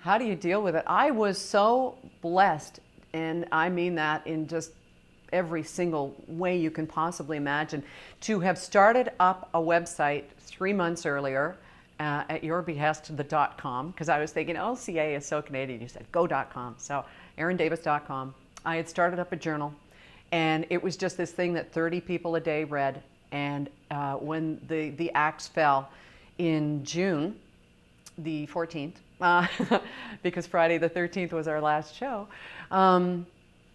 How do you deal with it? I was so blessed, and I mean that in just every single way you can possibly imagine, to have started up a website 3 months earlier at your behest, the .com, because I was thinking, oh, CA is so Canadian. You said go.com. So erindavis.com. I had started up a journal, and it was just this thing that 30 people a day read. And when the axe fell in June the 14th, because Friday the 13th was our last show,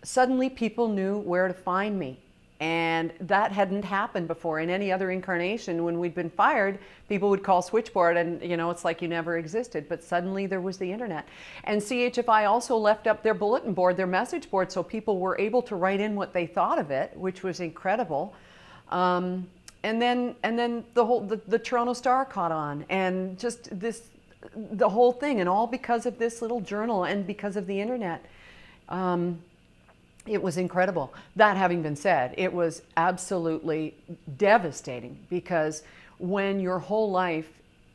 suddenly people knew where to find me. And that hadn't happened before. In any other incarnation, when we'd been fired, people would call switchboard and, you know, it's like you never existed. But suddenly there was the internet. And CHFI also left up their bulletin board, their message board, so people were able to write in what they thought of it, which was incredible. And then the Toronto Star caught on, and just the whole thing, and all because of this little journal and because of the internet. It was incredible. That having been said, it was absolutely devastating, because when your whole life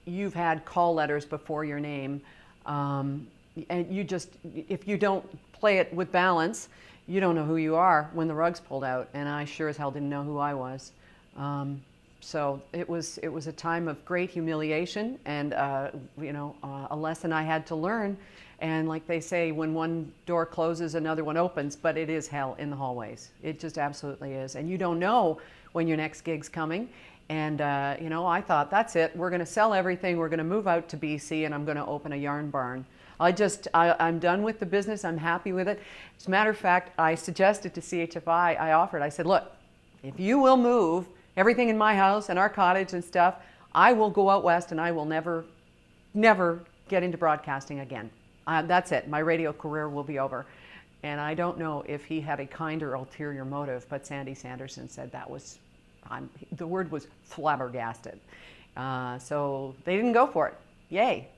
you've had call letters before your name, and if you don't play it with balance, you don't know who you are when the rug's pulled out. And I sure as hell didn't know who I was. So it was a time of great humiliation, and a lesson I had to learn. And like they say, when one door closes, another one opens, but it is hell in the hallways. It just absolutely is. And you don't know when your next gig's coming. And, I thought, that's it. We're going to sell everything. We're going to move out to BC, and I'm going to open a yarn barn. I'm done with the business. I'm happy with it. As a matter of fact, I suggested to CHFI, I said, look, if you will move everything in my house and our cottage and stuff, I will go out west, and I will never get into broadcasting again. That's it. My radio career will be over. And I don't know if he had a kinder ulterior motive, but Sandy Sanderson said the word was flabbergasted. So they didn't go for it. Yay.